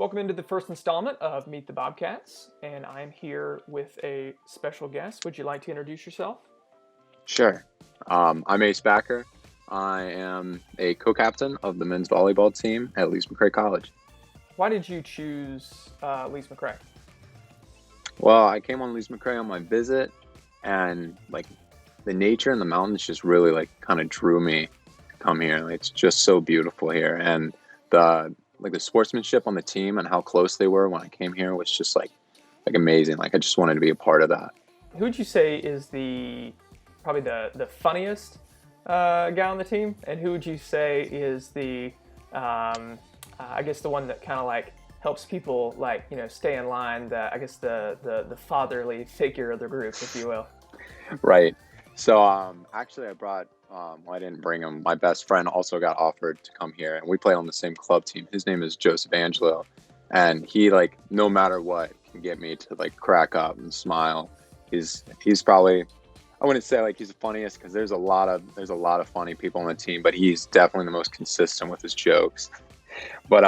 Welcome into the first installment of Meet the Bobcats, and I'm here with a special guest. Would you like to introduce yourself? Sure. I'm Ace Backer. I am a co-captain of the men's volleyball team at Lees-McRae College. Why did you choose Lees-McRae? Well, I came on Lees-McRae on my visit, and the nature and the mountains just really kind of drew me to come here. Like, it's just so beautiful here, and the sportsmanship on the team and how close they were when I came here was just like amazing. Like I just wanted to be a part of that. Who would you say is probably the funniest guy on the team, and who would you say is I guess the one that kind of like helps people stay in line? The fatherly figure of the group, if you will. Right. So actually I brought I didn't bring him. My best friend also got offered to come here, and we play on the same club team. His name is Joseph Angelo, and he no matter what can get me to crack up and smile. He's probably, I wouldn't say he's the funniest, because there's a lot of funny people on the team, but he's definitely the most consistent with his jokes. But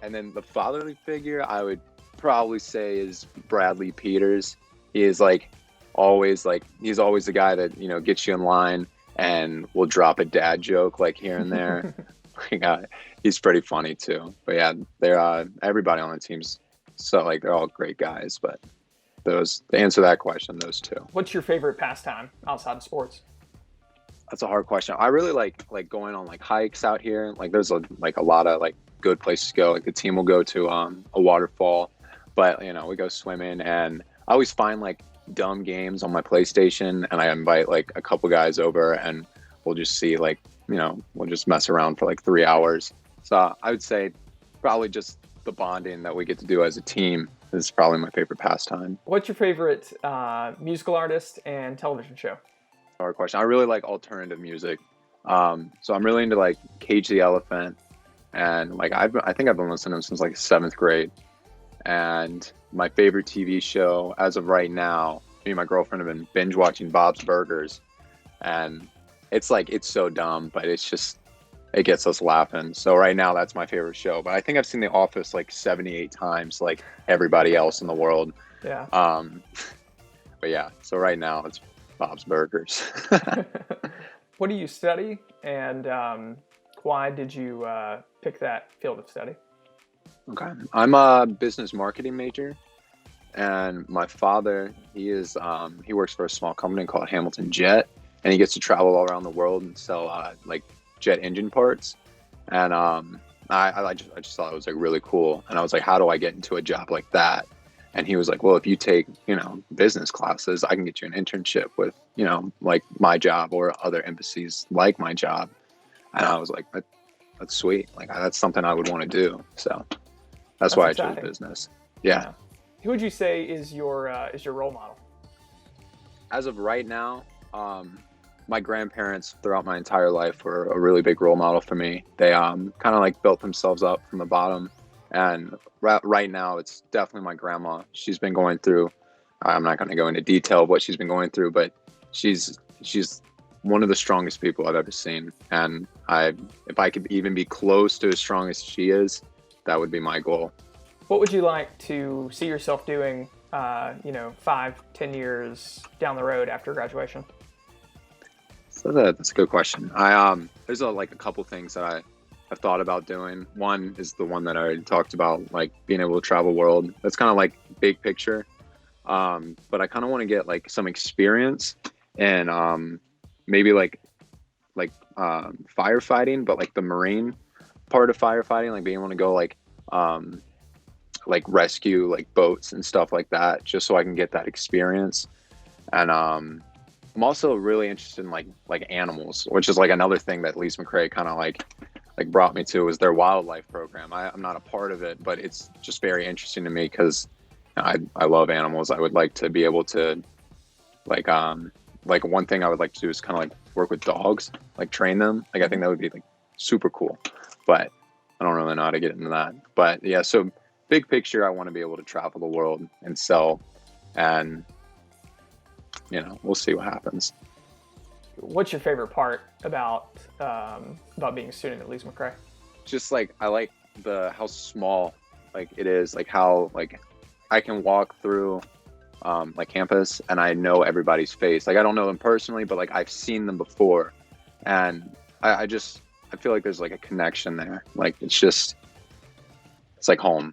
and then the fatherly figure I would probably say is Bradley Peters. He is he's always the guy that gets you in line and will drop a dad joke here and there. He's pretty funny too. But yeah, they're everybody on the team's they're all great guys. But to answer that question, those two. What's your favorite pastime outside of sports? That's a hard question. I really like going on hikes out here. There's a lot of good places to go. The team will go to a waterfall, but we go swimming, and I always find dumb games on my PlayStation, and I invite a couple guys over, and we'll just see we'll just mess around for 3 hours. So I would say probably just the bonding that we get to do as a team is probably my favorite pastime. What's your favorite musical artist and television show? Hard question. I really like alternative music. So I'm really into Cage the Elephant, and I think I've been listening to him since seventh grade. And my favorite TV show as of right now, me and my girlfriend have been binge watching Bob's Burgers, and it's so dumb, but it gets us laughing. So right now that's my favorite show. But I think I've seen The Office 78 times, like everybody else in the world. Yeah. But yeah, so right now it's Bob's Burgers. What do you study, and why did you pick that field of study? Okay. I'm a business marketing major, and my father, he works for a small company called Hamilton Jet, and he gets to travel all around the world and sell jet engine parts. And I just thought it was really cool, and I was like, how do I get into a job like that? And he was like, well, if you take business classes, I can get you an internship with my job or other embassies like my job. And I was like, that's sweet. That's something I would want to do. So that's why exciting. I chose business. Yeah. Who would you say is your role model? As of right now, my grandparents throughout my entire life were a really big role model for me. They kind of built themselves up from the bottom. And right now, it's definitely my grandma. She's been going through, I'm not going to go into detail of what she's been going through, but she's one of the strongest people I've ever seen. And if I could even be close to as strong as she is, that would be my goal. What would you like to see yourself doing, 5-10 years down the road after graduation? So that's a good question. There's a couple things that I've thought about doing. One is the one that I already talked about, being able to travel the world. That's kind of big picture. But I kind of want to get some experience and maybe firefighting, but the marine part of firefighting, being able to go rescue boats and stuff like that, just so I can get that experience. And I'm also really interested in animals, which is another thing that Lees-McRae kind of brought me to, is their wildlife program. I'm not a part of it, but it's just very interesting to me because I love animals. I would like to be able to one thing I would like to do is kind of work with dogs, train them. I think that would be super cool, but I don't really know how to get into that. But yeah, so big picture, I want to be able to travel the world and sell, and we'll see what happens. What's your favorite part about being a student at Lees-McRae? Just I like how small like it is, like how like I can walk through like campus and I know everybody's face. Like I don't know them personally, but like I've seen them before, and I feel like there's like a connection there. Like it's like home.